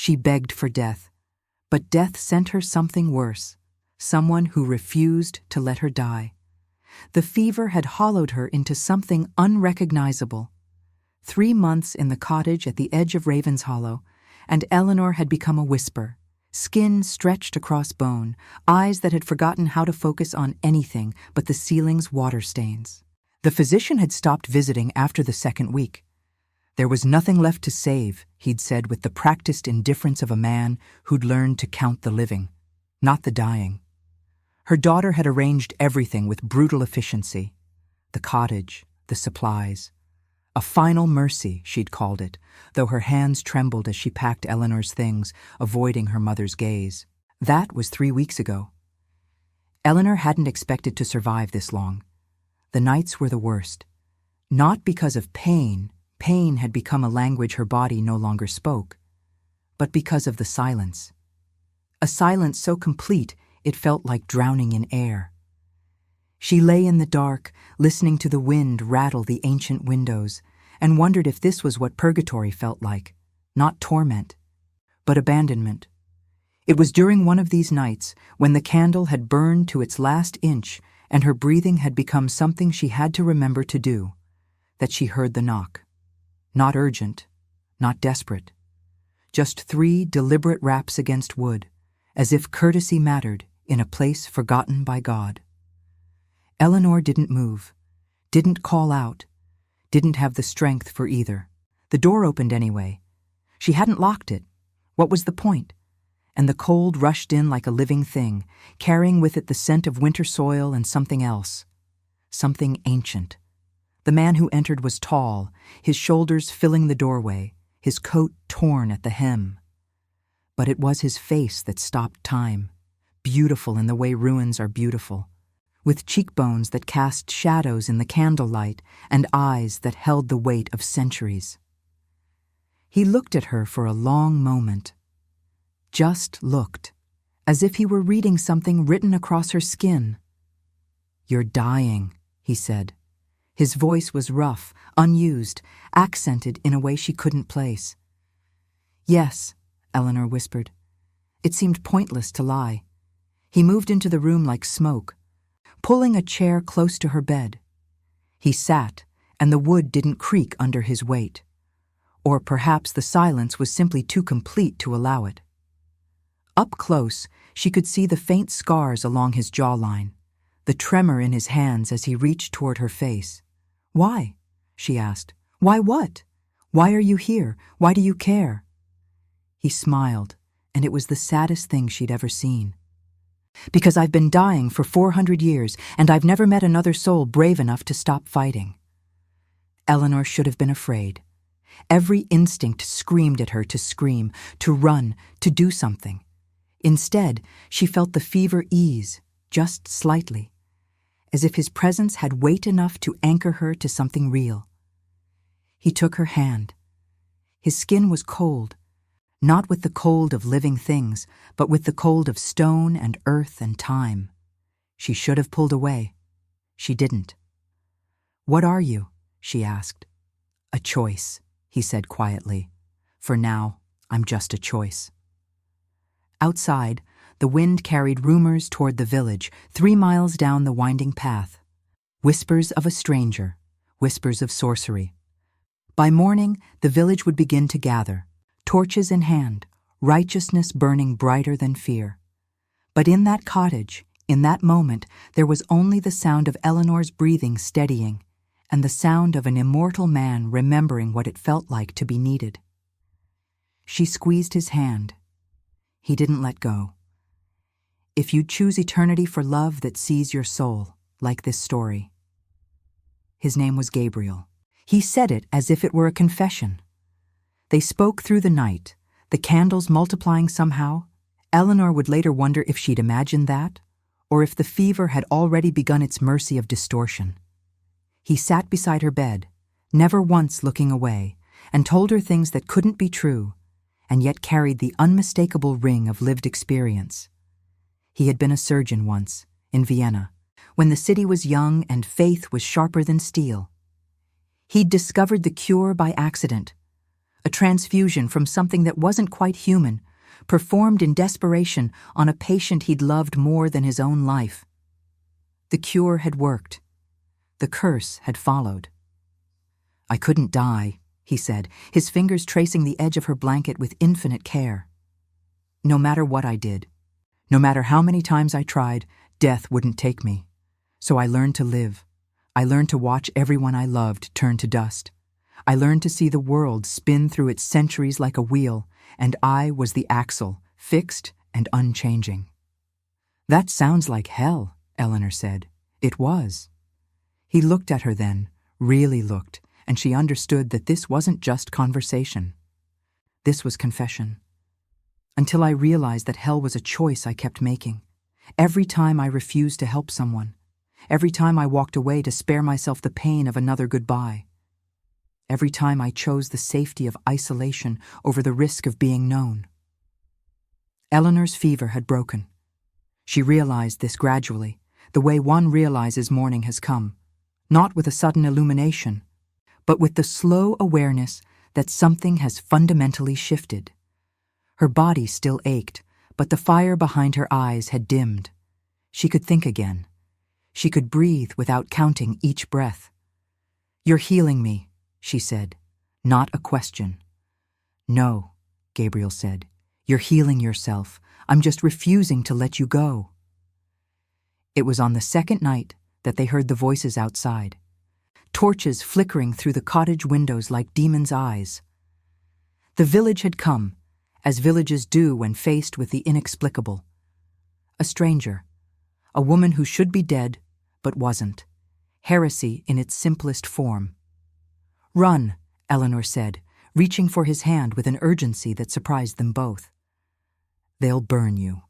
She begged for death, but death sent her something worse, someone who refused to let her die. The fever had hollowed her into something unrecognizable. 3 months in the cottage at the edge of Ravenshollow, and Eleanor had become a whisper, skin stretched across bone, eyes that had forgotten how to focus on anything but the ceiling's water stains. The physician had stopped visiting after the 2nd week. There was nothing left to save, he'd said with the practiced indifference of a man who'd learned to count the living, not the dying. Her daughter had arranged everything with brutal efficiency. The cottage, the supplies. A final mercy, she'd called it, though her hands trembled as she packed Eleanor's things, avoiding her mother's gaze. That was 3 weeks ago. Eleanor hadn't expected to survive this long. The nights were the worst. Not because of pain had become a language her body no longer spoke, but because of the silence. A silence so complete it felt like drowning in air. She lay in the dark, listening to the wind rattle the ancient windows, and wondered if this was what purgatory felt like, not torment, but abandonment. It was during one of these nights, when the candle had burned to its last inch and her breathing had become something she had to remember to do, that she heard the knock. Not urgent, not desperate. Just 3 deliberate raps against wood, as if courtesy mattered in a place forgotten by God. Eleanor didn't move, didn't call out, didn't have the strength for either. The door opened anyway. She hadn't locked it. What was the point? And the cold rushed in like a living thing, carrying with it the scent of winter soil and something else. Something ancient. The man who entered was tall, his shoulders filling the doorway, his coat torn at the hem. But it was his face that stopped time, beautiful in the way ruins are beautiful, with cheekbones that cast shadows in the candlelight and eyes that held the weight of centuries. He looked at her for a long moment. Just looked, as if he were reading something written across her skin. "You're dying," he said. His voice was rough, unused, accented in a way she couldn't place. "Yes," Eleanor whispered. It seemed pointless to lie. He moved into the room like smoke, pulling a chair close to her bed. He sat, and the wood didn't creak under his weight. Or perhaps the silence was simply too complete to allow it. Up close, she could see the faint scars along his jawline, the tremor in his hands as he reached toward her face. "Why?" she asked. "Why what? Why are you here? Why do you care?" He smiled, and it was the saddest thing she'd ever seen. "Because I've been dying for 400 years, and I've never met another soul brave enough to stop fighting." Eleanor should have been afraid. Every instinct screamed at her to scream, to run, to do something. Instead, she felt the fever ease, just slightly, as if his presence had weight enough to anchor her to something real. He took her hand. His skin was cold, not with the cold of living things, but with the cold of stone and earth and time. She should have pulled away. She didn't. "What are you?" she asked. "A choice," he said quietly. "For now, I'm just a choice." Outside, the wind carried rumors toward the village, 3 miles down the winding path. Whispers of a stranger, whispers of sorcery. By morning, the village would begin to gather, torches in hand, righteousness burning brighter than fear. But in that cottage, in that moment, there was only the sound of Eleanor's breathing steadying, and the sound of an immortal man remembering what it felt like to be needed. She squeezed his hand. He didn't let go. "If you choose eternity for love that sees your soul, like this story." His name was Gabriel. He said it as if it were a confession. They spoke through the night, the candles multiplying somehow. Eleanor would later wonder if she'd imagined that, or if the fever had already begun its mercy of distortion. He sat beside her bed, never once looking away, and told her things that couldn't be true, and yet carried the unmistakable ring of lived experience. He had been a surgeon once, in Vienna, when the city was young and faith was sharper than steel. He'd discovered the cure by accident, a transfusion from something that wasn't quite human, performed in desperation on a patient he'd loved more than his own life. The cure had worked. The curse had followed. "I couldn't die," he said, his fingers tracing the edge of her blanket with infinite care. "No matter what I did, no matter how many times I tried, death wouldn't take me. So I learned to live. I learned to watch everyone I loved turn to dust. I learned to see the world spin through its centuries like a wheel, and I was the axle, fixed and unchanging." "That sounds like hell," Eleanor said. It was. He looked at her then, really looked, and she understood that this wasn't just conversation. This was confession. Until I realized that hell was a choice I kept making. Every time I refused to help someone. Every time I walked away to spare myself the pain of another goodbye. Every time I chose the safety of isolation over the risk of being known. Eleanor's fever had broken. She realized this gradually, the way one realizes morning has come, not with a sudden illumination, but with the slow awareness that something has fundamentally shifted. Her body still ached, but the fire behind her eyes had dimmed. She could think again. She could breathe without counting each breath. "You're healing me," she said, not a question. "No," Gabriel said. "You're healing yourself. I'm just refusing to let you go." It was on the second night that they heard the voices outside, torches flickering through the cottage windows like demons' eyes. The village had come, as villages do when faced with the inexplicable. A stranger, a woman who should be dead, but wasn't. Heresy in its simplest form. "Run," Eleanor said, reaching for his hand with an urgency that surprised them both. "They'll burn you."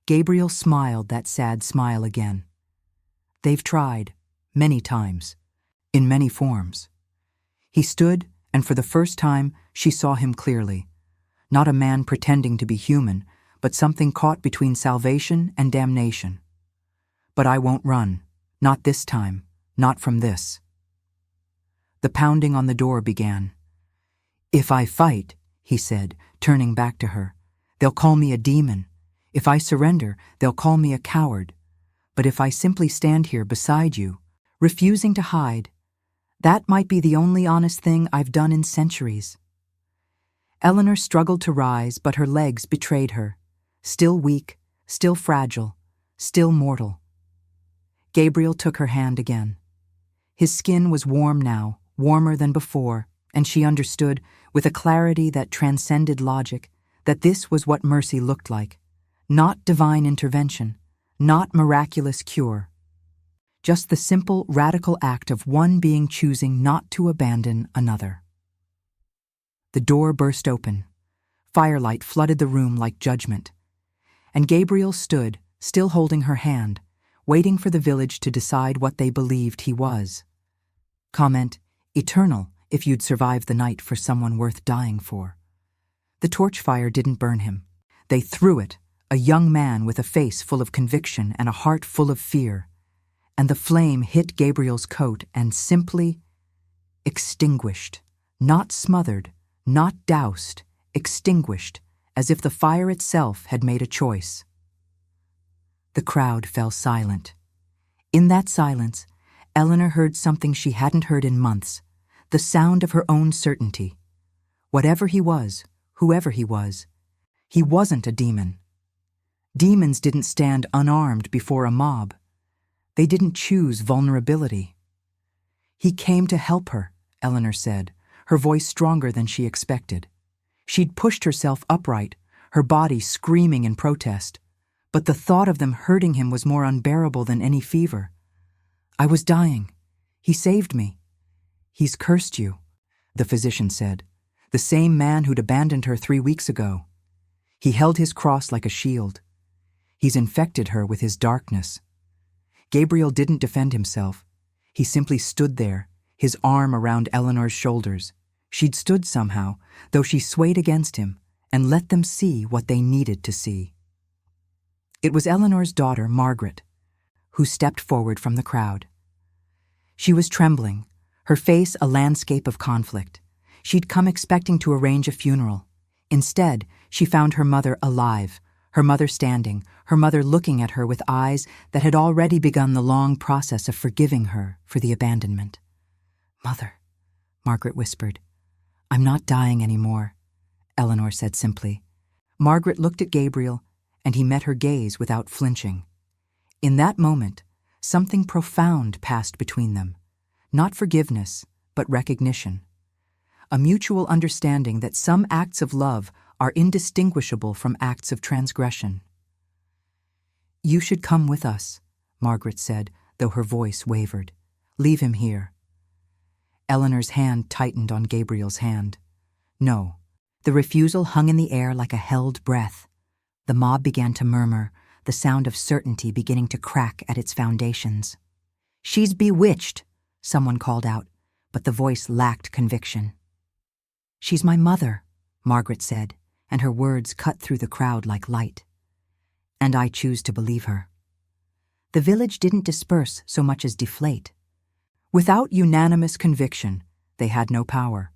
Gabriel smiled that sad smile again. "They've tried, many times, in many forms." He stood, and for the first time she saw him clearly. Not a man pretending to be human, but something caught between salvation and damnation. "But I won't run. Not this time. Not from this." The pounding on the door began. "If I fight," he said, turning back to her, "they'll call me a demon. If I surrender, they'll call me a coward. But if I simply stand here beside you, refusing to hide, that might be the only honest thing I've done in centuries." Eleanor struggled to rise, but her legs betrayed her. Still weak, still fragile, still mortal. Gabriel took her hand again. His skin was warm now, warmer than before, and she understood, with a clarity that transcended logic, that this was what mercy looked like. Not divine intervention, not miraculous cure. Just the simple, radical act of one being choosing not to abandon another. The door burst open. Firelight flooded the room like judgment. And Gabriel stood, still holding her hand, waiting for the village to decide what they believed he was. Comment, eternal if you'd survived the night for someone worth dying for. The torch fire didn't burn him. They threw it, a young man with a face full of conviction and a heart full of fear. And the flame hit Gabriel's coat and simply extinguished, not smothered, not doused, extinguished, as if the fire itself had made a choice. The crowd fell silent. In that silence, Eleanor heard something she hadn't heard in months, the sound of her own certainty. Whatever he was, whoever he wasn't a demon. Demons didn't stand unarmed before a mob. They didn't choose vulnerability. "He came to help her," Eleanor said, her voice stronger than she expected. She'd pushed herself upright, her body screaming in protest, but the thought of them hurting him was more unbearable than any fever. "I was dying. He saved me." "He's cursed you," the physician said, "the same man who'd abandoned her 3 weeks ago. He held his cross like a shield. He's infected her with his darkness." Gabriel didn't defend himself. He simply stood there, his arm around Eleanor's shoulders. She'd stood somehow, though she swayed against him, and let them see what they needed to see. It was Eleanor's daughter, Margaret, who stepped forward from the crowd. She was trembling, her face a landscape of conflict. She'd come expecting to arrange a funeral. Instead, she found her mother alive, her mother standing, her mother looking at her with eyes that had already begun the long process of forgiving her for the abandonment. "Mother," Margaret whispered. "I'm not dying anymore," Eleanor said simply. Margaret looked at Gabriel, and he met her gaze without flinching. In that moment, something profound passed between them. Not forgiveness, but recognition. A mutual understanding that some acts of love are indistinguishable from acts of transgression. "You should come with us," Margaret said, though her voice wavered. "Leave him here." Eleanor's hand tightened on Gabriel's hand. No. The refusal hung in the air like a held breath. The mob began to murmur, the sound of certainty beginning to crack at its foundations. "She's bewitched," someone called out, but the voice lacked conviction. "She's my mother," Margaret said, and her words cut through the crowd like light. "And I choose to believe her." The village didn't disperse so much as deflate. Without unanimous conviction, they had no power.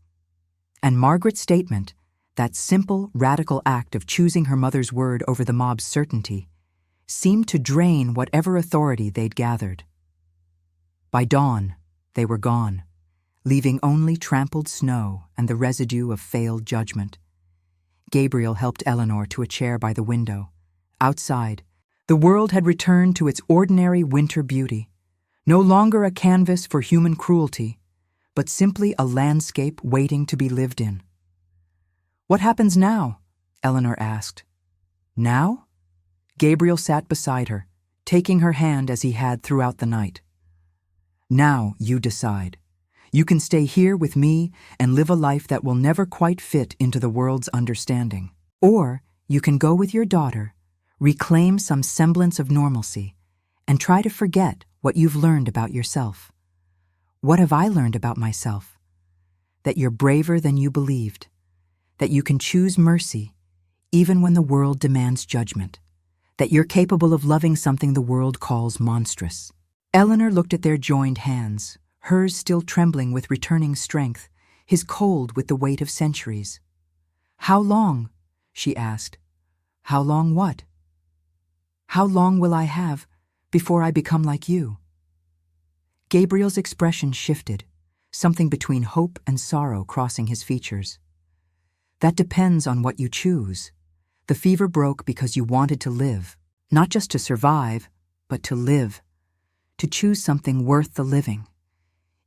And Margaret's statement, that simple, radical act of choosing her mother's word over the mob's certainty, seemed to drain whatever authority they'd gathered. By dawn, they were gone, leaving only trampled snow and the residue of failed judgment. Gabriel helped Eleanor to a chair by the window. Outside, the world had returned to its ordinary winter beauty, no longer a canvas for human cruelty, but simply a landscape waiting to be lived in. "What happens now?" Eleanor asked. "Now?" Gabriel sat beside her, taking her hand as he had throughout the night. "Now you decide. You can stay here with me and live a life that will never quite fit into the world's understanding. Or you can go with your daughter, reclaim some semblance of normalcy, and try to forget what you've learned about yourself." "What have I learned about myself?" "That you're braver than you believed. That you can choose mercy even when the world demands judgment. That you're capable of loving something the world calls monstrous." Eleanor looked at their joined hands, hers still trembling with returning strength, his cold with the weight of centuries. "How long?" she asked. "How long what?" "How long will I have before I become like you?" Gabriel's expression shifted, something between hope and sorrow crossing his features. "That depends on what you choose. The fever broke because you wanted to live, not just to survive, but to live. To choose something worth the living.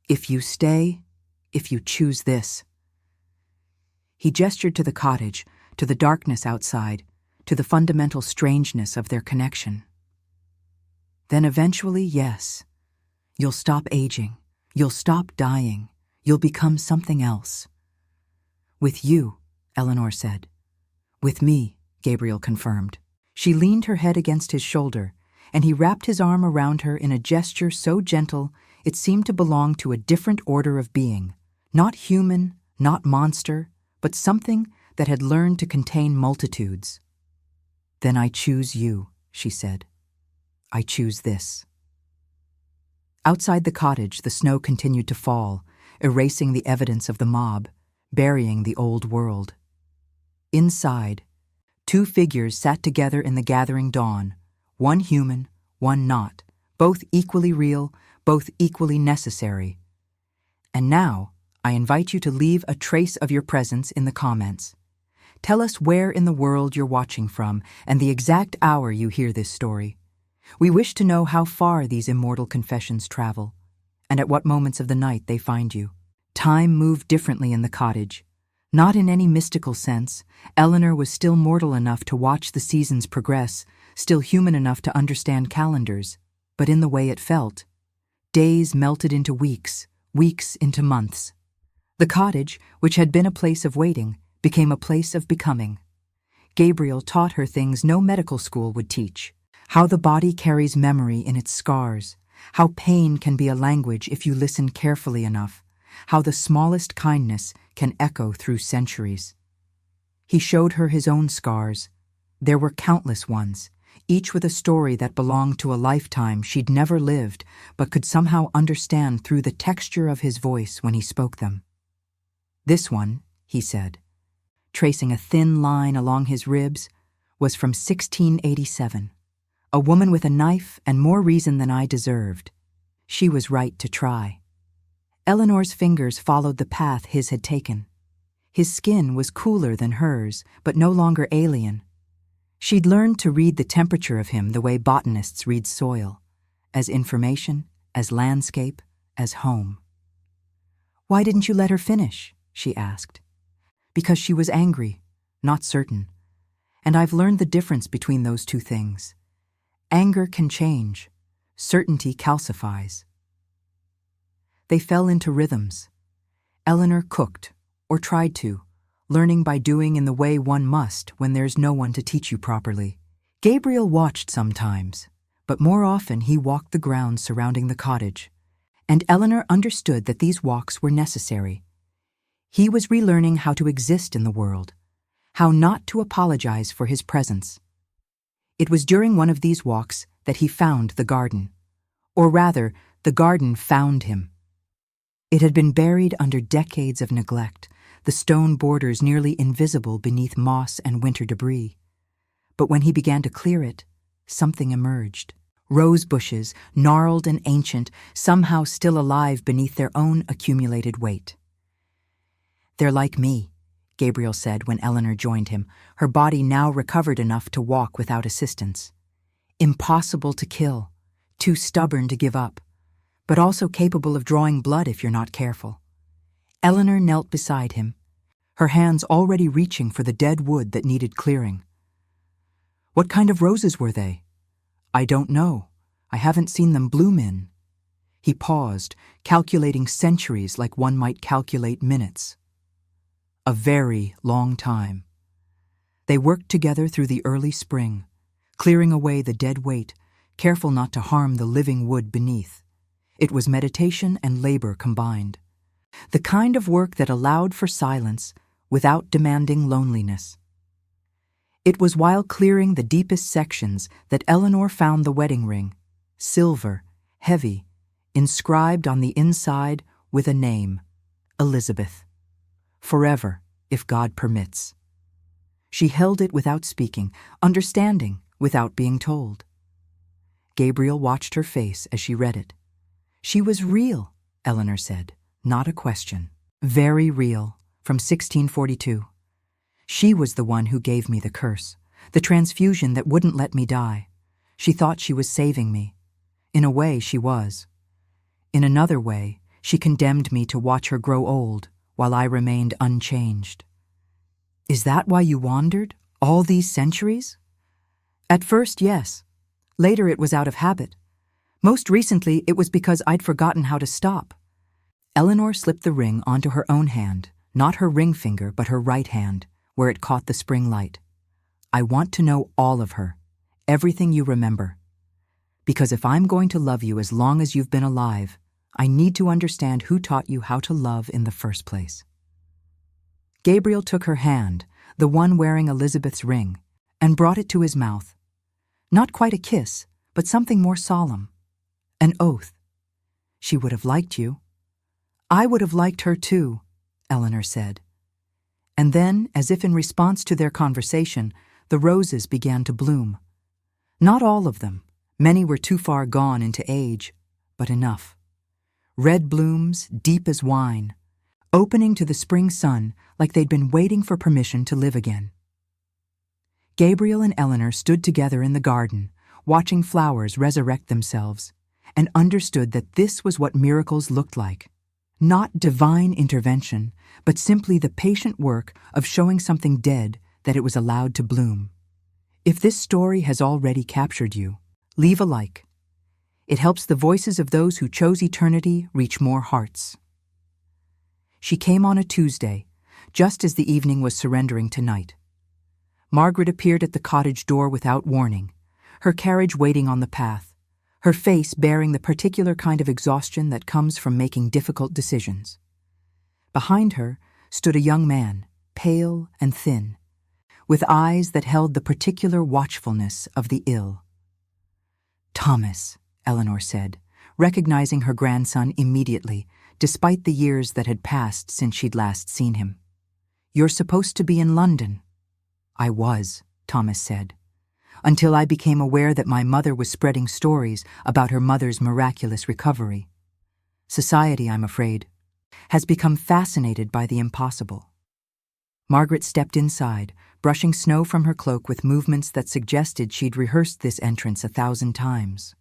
If you stay, if you choose this." He gestured to the cottage, to the darkness outside, to the fundamental strangeness of their connection. "Then eventually, yes. You'll stop aging. You'll stop dying. You'll become something else." "With you," Eleanor said. "With me," Gabriel confirmed. She leaned her head against his shoulder, and he wrapped his arm around her in a gesture so gentle it seemed to belong to a different order of being, not human, not monster, but something that had learned to contain multitudes. "Then I choose you," she said. "I choose this." Outside the cottage, the snow continued to fall, erasing the evidence of the mob, burying the old world. Inside, two figures sat together in the gathering dawn, one human, one not, both equally real, both equally necessary. And now, I invite you to leave a trace of your presence in the comments. Tell us where in the world you're watching from and the exact hour you hear this story. We wish to know how far these immortal confessions travel, and at what moments of the night they find you. Time moved differently in the cottage. Not in any mystical sense. Eleanor was still mortal enough to watch the seasons progress, still human enough to understand calendars, but in the way it felt. Days melted into weeks, weeks into months. The cottage, which had been a place of waiting, became a place of becoming. Gabriel taught her things no medical school would teach. How the body carries memory in its scars, how pain can be a language if you listen carefully enough, how the smallest kindness can echo through centuries. He showed her his own scars. There were countless ones, each with a story that belonged to a lifetime she'd never lived but could somehow understand through the texture of his voice when he spoke them. This one, he said, tracing a thin line along his ribs, was from 1687. A woman with a knife and more reason than I deserved. She was right to try. Eleanor's fingers followed the path his had taken. His skin was cooler than hers, but no longer alien. She'd learned to read the temperature of him the way botanists read soil, as information, as landscape, as home. "Why didn't you let her finish?" she asked. "Because she was angry, not certain. And I've learned the difference between those two things. Anger can change. Certainty calcifies." They fell into rhythms. Eleanor cooked, or tried to, learning by doing in the way one must when there's no one to teach you properly. Gabriel watched sometimes, but more often he walked the grounds surrounding the cottage, and Eleanor understood that these walks were necessary. He was relearning how to exist in the world, how not to apologize for his presence. It was during one of these walks that he found the garden, or rather, the garden found him. It had been buried under decades of neglect, the stone borders nearly invisible beneath moss and winter debris. But when he began to clear it, something emerged. Rose bushes, gnarled and ancient, somehow still alive beneath their own accumulated weight. "They're like me," Gabriel said when Eleanor joined him, her body now recovered enough to walk without assistance. "Impossible to kill, too stubborn to give up, but also capable of drawing blood if you're not careful." Eleanor knelt beside him, her hands already reaching for the dead wood that needed clearing. "What kind of roses were they?" "I don't know. I haven't seen them bloom in." He paused, calculating centuries like one might calculate minutes. A very long time. They worked together through the early spring, clearing away the dead weight, careful not to harm the living wood beneath. It was meditation and labor combined. The kind of work that allowed for silence without demanding loneliness. It was while clearing the deepest sections that Eleanor found the wedding ring, silver, heavy, inscribed on the inside with a name, Elizabeth. Forever, if God permits. She held it without speaking, understanding without being told. Gabriel watched her face as she read it. "She was real," Eleanor said, "not a question. Very real, from 1642. She was the one who gave me the curse, the transfusion that wouldn't let me die. She thought she was saving me. In a way, she was. In another way, she condemned me to watch her grow old while I remained unchanged." "Is that why you wandered, all these centuries?" "At first, yes. Later it was out of habit. Most recently, it was because I'd forgotten how to stop." Eleanor slipped the ring onto her own hand, not her ring finger, but her right hand, where it caught the spring light. "I want to know all of her, everything you remember. Because if I'm going to love you as long as you've been alive, I need to understand who taught you how to love in the first place." Gabriel took her hand, the one wearing Elizabeth's ring, and brought it to his mouth. Not quite a kiss, but something more solemn. An oath. "She would have liked you." "I would have liked her too," Eleanor said. And then, as if in response to their conversation, the roses began to bloom. Not all of them. Many were too far gone into age, but enough. Red blooms, deep as wine, opening to the spring sun like they'd been waiting for permission to live again. Gabriel and Eleanor stood together in the garden, watching flowers resurrect themselves, and understood that this was what miracles looked like. Not divine intervention, but simply the patient work of showing something dead that it was allowed to bloom. If this story has already captured you, leave a like. It helps the voices of those who chose eternity reach more hearts. She came on a Tuesday, just as the evening was surrendering to night. Margaret appeared at the cottage door without warning, her carriage waiting on the path, her face bearing the particular kind of exhaustion that comes from making difficult decisions. Behind her stood a young man, pale and thin, with eyes that held the particular watchfulness of the ill. "Thomas," Eleanor said, recognizing her grandson immediately, despite the years that had passed since she'd last seen him. "You're supposed to be in London." "I was," Thomas said, "until I became aware that my mother was spreading stories about her mother's miraculous recovery. Society, I'm afraid, has become fascinated by the impossible." Margaret stepped inside, brushing snow from her cloak with movements that suggested she'd rehearsed this entrance 1,000 times.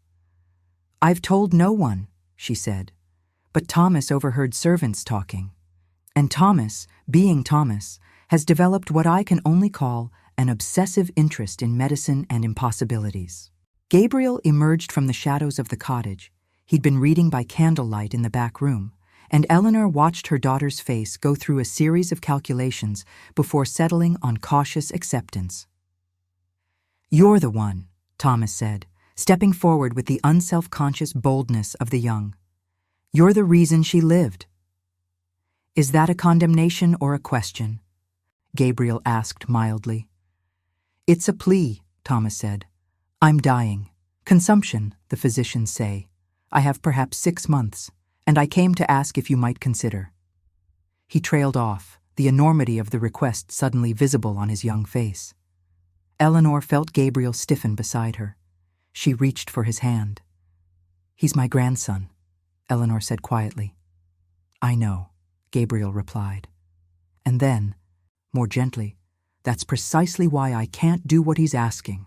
"I've told no one," she said, "but Thomas overheard servants talking. And Thomas, being Thomas, has developed what I can only call an obsessive interest in medicine and impossibilities." Gabriel emerged from the shadows of the cottage. He'd been reading by candlelight in the back room, and Eleanor watched her daughter's face go through a series of calculations before settling on cautious acceptance. "You're the one," Thomas said, stepping forward with the unself-conscious boldness of the young. "You're the reason she lived." "Is that a condemnation or a question?" Gabriel asked mildly. "It's a plea," Thomas said. "I'm dying. Consumption, the physicians say. I have perhaps 6 months, and I came to ask if you might consider." He trailed off, the enormity of the request suddenly visible on his young face. Eleanor felt Gabriel stiffen beside her. She reached for his hand. "He's my grandson," Eleanor said quietly. "I know," Gabriel replied. And then, more gently, "That's precisely why I can't do what he's asking."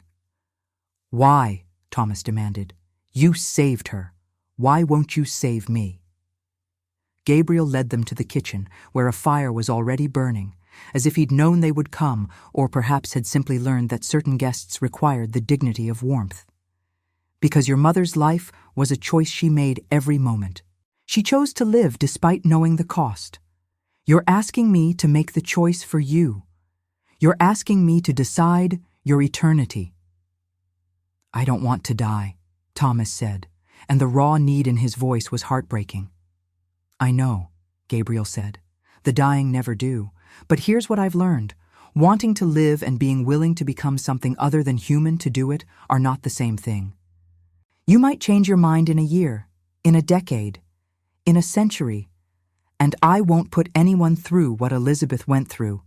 "Why?" Thomas demanded. "You saved her. Why won't you save me?" Gabriel led them to the kitchen, where a fire was already burning, as if he'd known they would come, or perhaps had simply learned that certain guests required the dignity of warmth. "Because your mother's life was a choice she made every moment. She chose to live despite knowing the cost. You're asking me to make the choice for you. You're asking me to decide your eternity." "I don't want to die," Thomas said, and the raw need in his voice was heartbreaking. "I know," Gabriel said. "The dying never do. But here's what I've learned. Wanting to live and being willing to become something other than human to do it are not the same thing. You might change your mind in a year, in a decade, in a century, and I won't put anyone through what Elizabeth went through,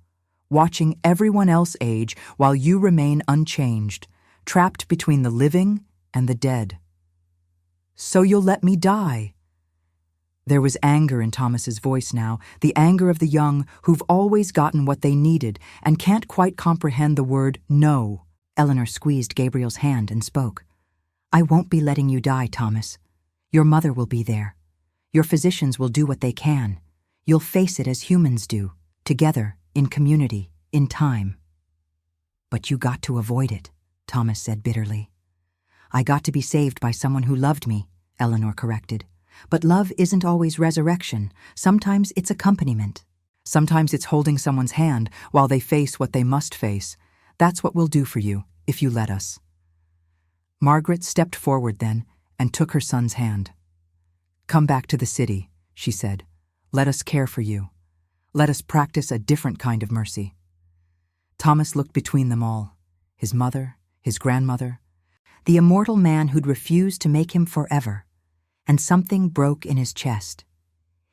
watching everyone else age while you remain unchanged, trapped between the living and the dead. So you'll let me die." There was anger in Thomas's voice now, the anger of the young who've always gotten what they needed and can't quite comprehend the word no. Eleanor squeezed Gabriel's hand and spoke. "I won't be letting you die, Thomas. Your mother will be there. Your physicians will do what they can. You'll face it as humans do, together, in community, in time." "But you got to avoid it," Thomas said bitterly. "I got to be saved by someone who loved me," Eleanor corrected. "But love isn't always resurrection. Sometimes it's accompaniment. Sometimes it's holding someone's hand while they face what they must face. That's what we'll do for you, if you let us." Margaret stepped forward then and took her son's hand. "Come back to the city," she said. "Let us care for you. Let us practice a different kind of mercy." Thomas looked between them all, his mother, his grandmother, the immortal man who'd refused to make him forever, and something broke in his chest.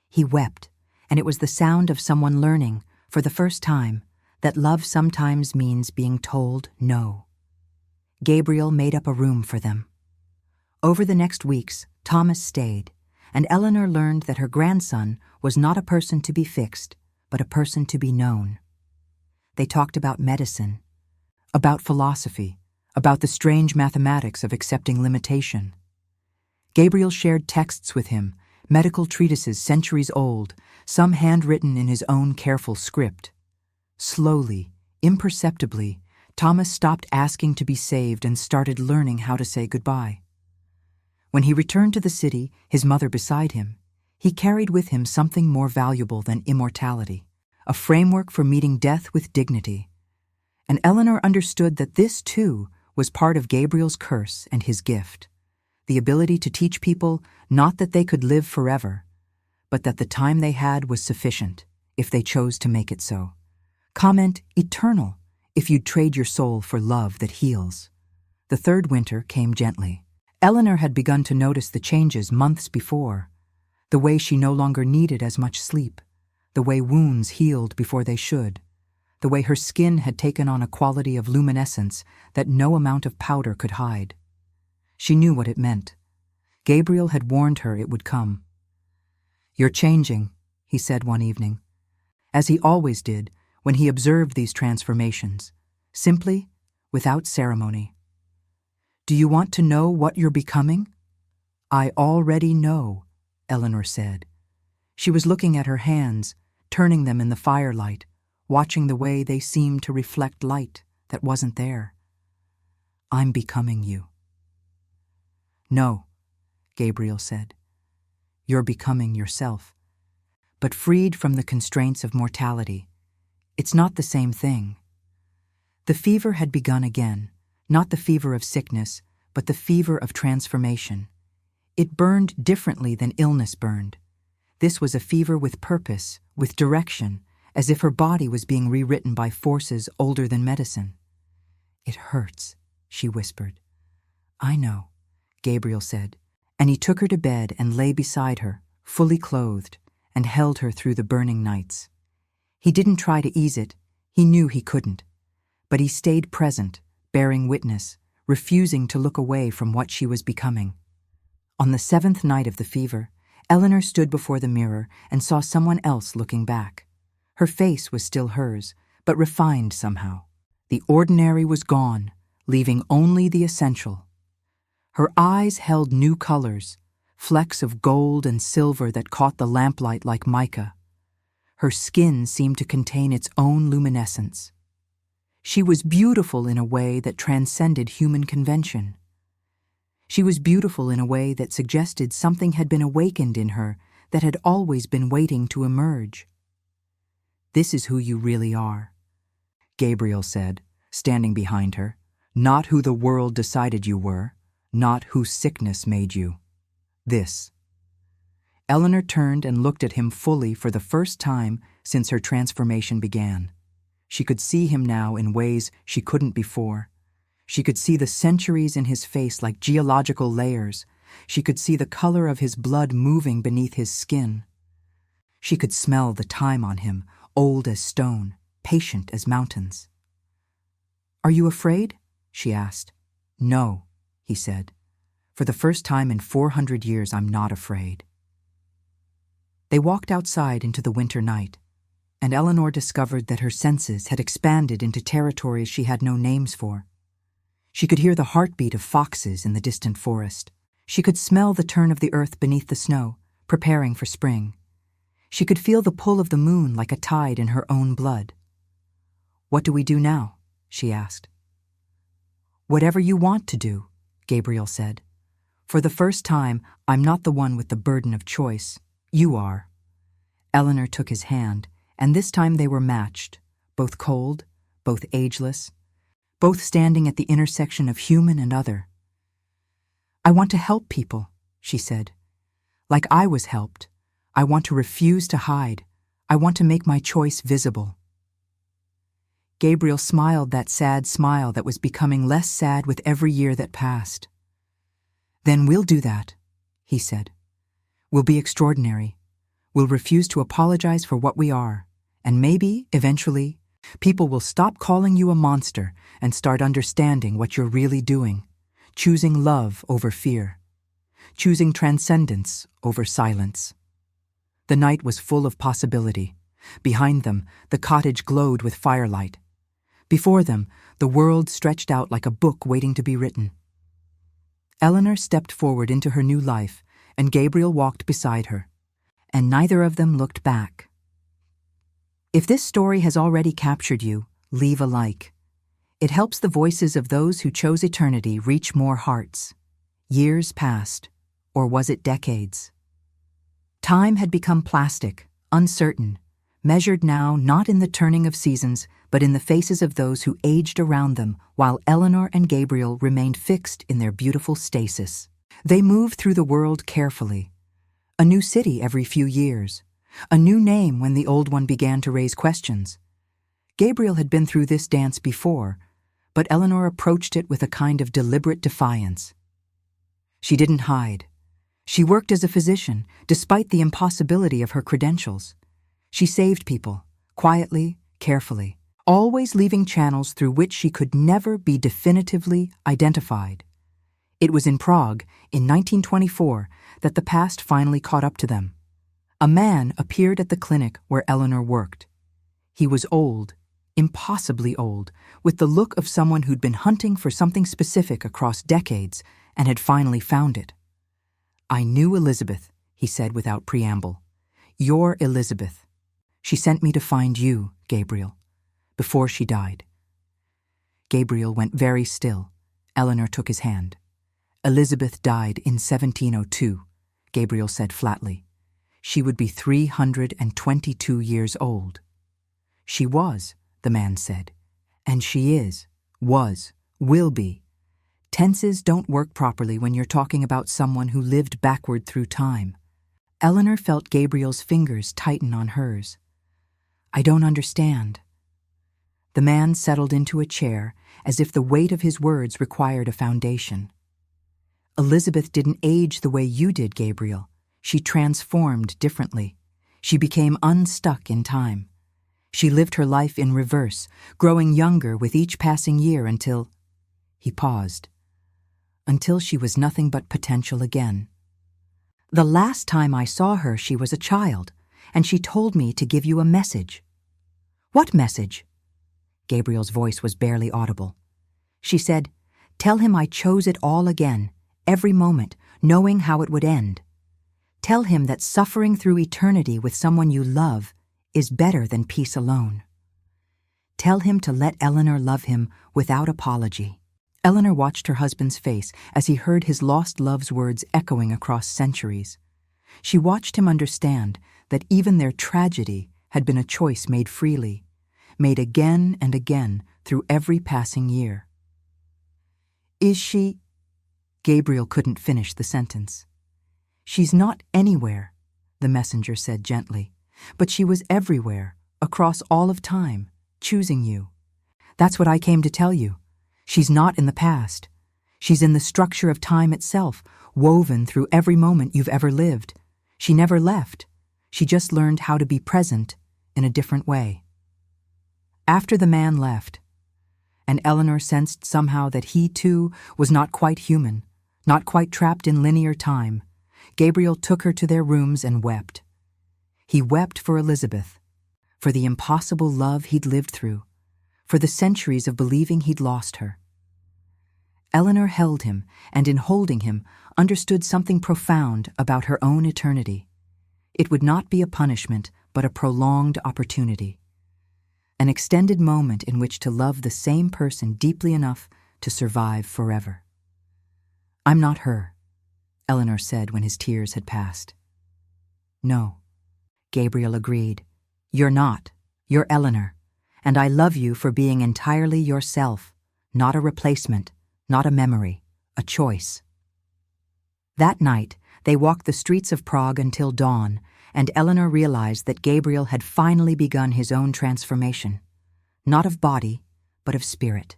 He wept, and it was the sound of someone learning, for the first time, that love sometimes means being told no. Gabriel made up a room for them. Over the next weeks, Thomas stayed, and Eleanor learned that her grandson was not a person to be fixed, but a person to be known. They talked about medicine, about philosophy, about the strange mathematics of accepting limitation. Gabriel shared texts with him, medical treatises centuries old, some handwritten in his own careful script. Slowly, imperceptibly, Thomas stopped asking to be saved and started learning how to say goodbye. When he returned to the city, his mother beside him, he carried with him something more valuable than immortality, a framework for meeting death with dignity. And Eleanor understood that this, too, was part of Gabriel's curse and his gift, the ability to teach people not that they could live forever, but that the time they had was sufficient, if they chose to make it so. Comment eternal, if you'd trade your soul for love that heals. The third winter came gently. Eleanor had begun to notice the changes months before. the way she no longer needed as much sleep, the way wounds healed before they should, the way her skin had taken on a quality of luminescence that no amount of powder could hide. She knew what it meant. Gabriel had warned her it would come. "You're changing," he said one evening, as he always did when he observed these transformations, simply, without ceremony. "Do you want to know what you're becoming?" "I already know," Eleanor said. She was looking at her hands, turning them in the firelight, watching the way they seemed to reflect light that wasn't there. "I'm becoming you." "No," Gabriel said. "You're becoming yourself, but freed from the constraints of mortality. It's not the same thing." The fever had begun again, not the fever of sickness, but the fever of transformation. It burned differently than illness burned. This was a fever with purpose, with direction, as if her body was being rewritten by forces older than medicine. "It hurts," she whispered. "I know," Gabriel said, and he took her to bed and lay beside her, fully clothed, and held her through the burning nights. He didn't try to ease it, he knew he couldn't, but he stayed present, bearing witness, refusing to look away from what she was becoming. On the 7th night of the fever, Eleanor stood before the mirror and saw someone else looking back. Her face was still hers, but refined somehow. The ordinary was gone, leaving only the essential. Her eyes held new colors, flecks of gold and silver that caught the lamplight like mica. Her skin seemed to contain its own luminescence. She was beautiful in a way that transcended human convention. She was beautiful in a way that suggested something had been awakened in her that had always been waiting to emerge. "This is who you really are," Gabriel said, standing behind her. "Not who the world decided you were, not who sickness made you. This." Eleanor turned and looked at him fully for the first time since her transformation began. She could see him now in ways she couldn't before. She could see the centuries in his face like geological layers. She could see the color of his blood moving beneath his skin. She could smell the time on him, old as stone, patient as mountains. "Are you afraid?" she asked. "No," he said. "For the first time in 400 years, I'm not afraid." They walked outside into the winter night, and Eleanor discovered that her senses had expanded into territories she had no names for. She could hear the heartbeat of foxes in the distant forest. She could smell the turn of the earth beneath the snow, preparing for spring. She could feel the pull of the moon like a tide in her own blood. "What do we do now?" she asked. "Whatever you want to do," Gabriel said. "For the first time, I'm not the one with the burden of choice. You are." Eleanor took his hand, and this time they were matched, both cold, both ageless, both standing at the intersection of human and other. "I want to help people," she said. "Like I was helped. I want to refuse to hide. I want to make my choice visible." Gabriel smiled that sad smile that was becoming less sad with every year that passed. "Then we'll do that," he said. "We'll be extraordinary. We'll refuse to apologize for what we are, and maybe, eventually, people will stop calling you a monster and start understanding what you're really doing, choosing love over fear, choosing transcendence over silence." The night was full of possibility. Behind them, the cottage glowed with firelight. Before them, the world stretched out like a book waiting to be written. Eleanor stepped forward into her new life, and Gabriel walked beside her, and neither of them looked back. If this story has already captured you, leave a like. It helps the voices of those who chose eternity reach more hearts. Years passed, or was it decades? Time had become plastic, uncertain, measured now not in the turning of seasons, but in the faces of those who aged around them, while Eleanor and Gabriel remained fixed in their beautiful stasis. They moved through the world carefully. A new city every few years, a new name when the old one began to raise questions. Gabriel had been through this dance before, but Eleanor approached it with a kind of deliberate defiance. She didn't hide. She worked as a physician, despite the impossibility of her credentials. She saved people, quietly, carefully, always leaving channels through which she could never be definitively identified. It was in Prague, in 1924, that the past finally caught up to them. A man appeared at the clinic where Eleanor worked. He was old, impossibly old, with the look of someone who'd been hunting for something specific across decades and had finally found it. "I knew Elizabeth," he said without preamble. "You're Elizabeth. She sent me to find you, Gabriel, before she died." Gabriel went very still. Eleanor took his hand. "Elizabeth died in 1702, Gabriel said flatly. She would be 322 years old. "She was," the man said. "And she is, was, will be. Tenses don't work properly when you're talking about someone who lived backward through time." Eleanor felt Gabriel's fingers tighten on hers. "I don't understand." The man settled into a chair as if the weight of his words required a foundation. "Elizabeth didn't age the way you did, Gabriel. She transformed differently. She became unstuck in time. She lived her life in reverse, growing younger with each passing year until—" He paused. "Until she was nothing but potential again. The last time I saw her, she was a child, and she told me to give you a message." "What message?" Gabriel's voice was barely audible. "She said, 'Tell him I chose it all again, every moment, knowing how it would end. Tell him that suffering through eternity with someone you love is better than peace alone. Tell him to let Eleanor love him without apology.'" Eleanor watched her husband's face as he heard his lost love's words echoing across centuries. She watched him understand that even their tragedy had been a choice made freely, made again and again through every passing year. "Is she—" Gabriel couldn't finish the sentence. "She's not anywhere," the messenger said gently, "but she was everywhere, across all of time, choosing you. That's what I came to tell you. She's not in the past. She's in the structure of time itself, woven through every moment you've ever lived. She never left. She just learned how to be present in a different way." After the man left, and Eleanor sensed somehow that he too was not quite human, not quite trapped in linear time, Gabriel took her to their rooms and wept. He wept for Elizabeth, for the impossible love he'd lived through, for the centuries of believing he'd lost her. Eleanor held him, and in holding him, understood something profound about her own eternity. It would not be a punishment, but a prolonged opportunity. An extended moment in which to love the same person deeply enough to survive forever. "I'm not her," Eleanor said when his tears had passed. "No," Gabriel agreed. "You're not. You're Eleanor. And I love you for being entirely yourself, not a replacement, not a memory, a choice." That night, they walked the streets of Prague until dawn, and Eleanor realized that Gabriel had finally begun his own transformation. Not of body, but of spirit.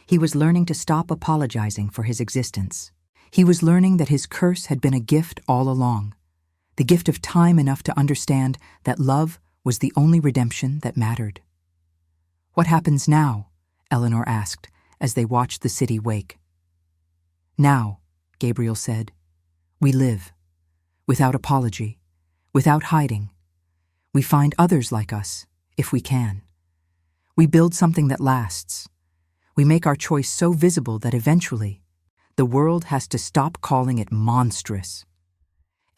He was learning to stop apologizing for his existence. He was learning that his curse had been a gift all along, the gift of time enough to understand that love was the only redemption that mattered. "What happens now?" Eleanor asked as they watched the city wake. "Now," Gabriel said, "we live, without apology, without hiding. We find others like us, if we can. We build something that lasts. We make our choice so visible that eventually, the world has to stop calling it monstrous."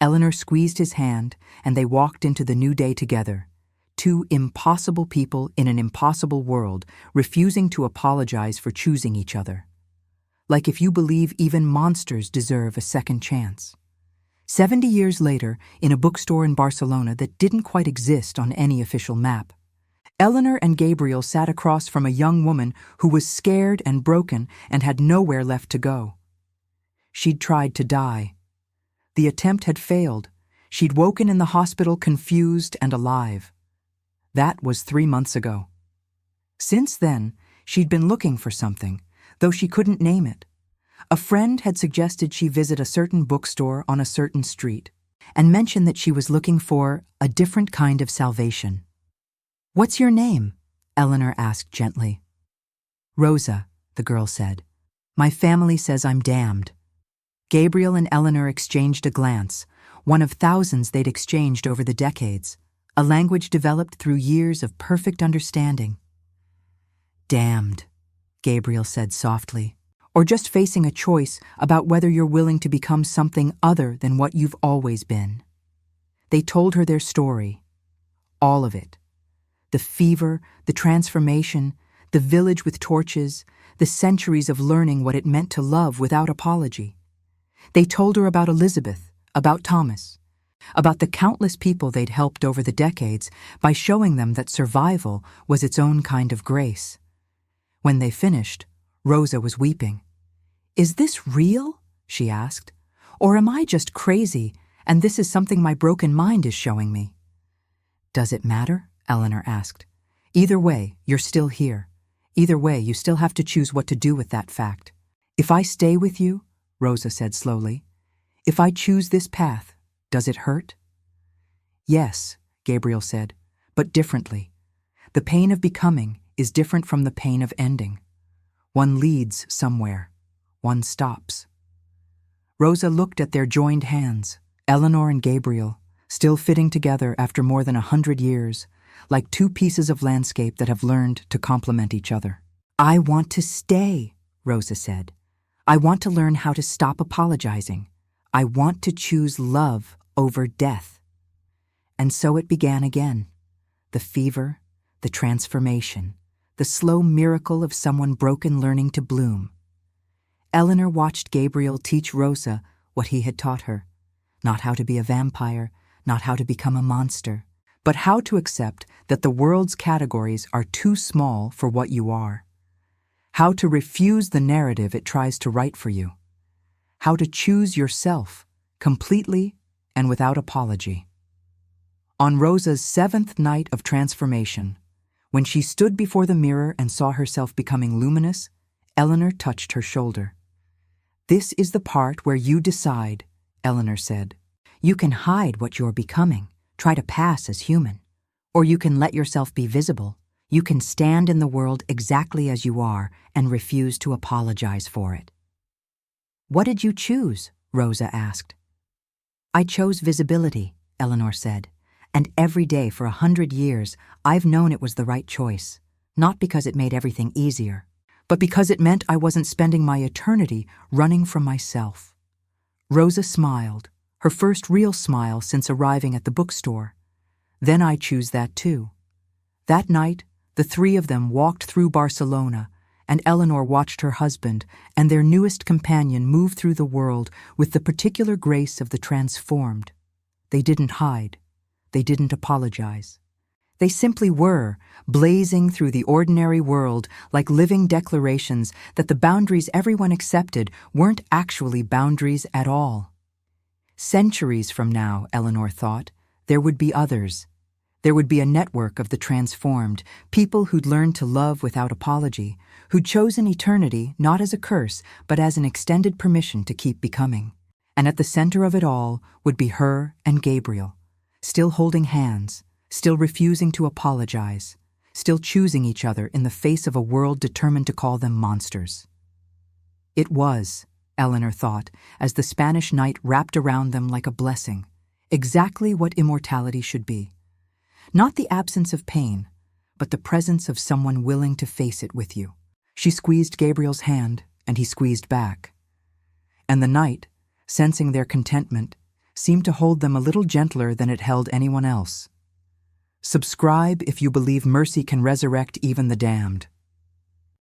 Eleanor squeezed his hand, and they walked into the new day together, two impossible people in an impossible world, refusing to apologize for choosing each other. Like if you believe even monsters deserve a second chance. 70 years later, in a bookstore in Barcelona that didn't quite exist on any official map, Eleanor and Gabriel sat across from a young woman who was scared and broken and had nowhere left to go. She'd tried to die. The attempt had failed. She'd woken in the hospital confused and alive. That was 3 months ago. Since then, she'd been looking for something, though she couldn't name it. A friend had suggested she visit a certain bookstore on a certain street and mentioned that she was looking for a different kind of salvation. "What's your name?" Eleanor asked gently. "Rosa," the girl said. "My family says I'm damned." Gabriel and Eleanor exchanged a glance, one of thousands they'd exchanged over the decades, a language developed through years of perfect understanding. "Damned," Gabriel said softly, "or just facing a choice about whether you're willing to become something other than what you've always been." They told her their story, all of it. The fever, the transformation, the village with torches, the centuries of learning what it meant to love without apology. They told her about Elizabeth, about Thomas, about the countless people they'd helped over the decades by showing them that survival was its own kind of grace. When they finished, Rosa was weeping. "Is this real?" she asked. "Or am I just crazy, and this is something my broken mind is showing me?" "Does it matter?" Eleanor asked. "Either way, you're still here. Either way, you still have to choose what to do with that fact. If I stay with you," Rosa said slowly, "if I choose this path, does it hurt?" "Yes," Gabriel said, "but differently. The pain of becoming is different from the pain of ending. One leads somewhere. One stops." Rosa looked at their joined hands, Eleanor and Gabriel, still fitting together after more than 100 years, like two pieces of landscape that have learned to complement each other. "I want to stay," Rosa said. "I want to learn how to stop apologizing. I want to choose love over death." And so it began again. The fever, the transformation, the slow miracle of someone broken learning to bloom. Eleanor watched Gabriel teach Rosa what he had taught her. Not how to be a vampire, not how to become a monster, but how to accept that the world's categories are too small for what you are. How to refuse the narrative it tries to write for you. How to choose yourself, completely and without apology. On Rosa's 7th night of transformation, when she stood before the mirror and saw herself becoming luminous, Eleanor touched her shoulder. "This is the part where you decide," Eleanor said. "You can hide what you're becoming, try to pass as human. Or you can let yourself be visible. You can stand in the world exactly as you are and refuse to apologize for it." "What did you choose?" Rosa asked. "I chose visibility," Eleanor said. "And every day for 100 years, I've known it was the right choice. Not because it made everything easier, but because it meant I wasn't spending my eternity running from myself." Rosa smiled, her first real smile since arriving at the bookstore. "Then I choose that too." That night, the three of them walked through Barcelona, and Eleanor watched her husband and their newest companion move through the world with the particular grace of the transformed. They didn't hide. They didn't apologize. They simply were, blazing through the ordinary world like living declarations that the boundaries everyone accepted weren't actually boundaries at all. Centuries from now, Eleanor thought, there would be others. There would be a network of the transformed, people who'd learned to love without apology, who'd chosen eternity not as a curse, but as an extended permission to keep becoming. And at the center of it all would be her and Gabriel, still holding hands, still refusing to apologize, still choosing each other in the face of a world determined to call them monsters. It was, Eleanor thought, as the Spanish night wrapped around them like a blessing, exactly what immortality should be. Not the absence of pain, but the presence of someone willing to face it with you. She squeezed Gabriel's hand, and he squeezed back. And the night, sensing their contentment, seemed to hold them a little gentler than it held anyone else. Subscribe if you believe mercy can resurrect even the damned.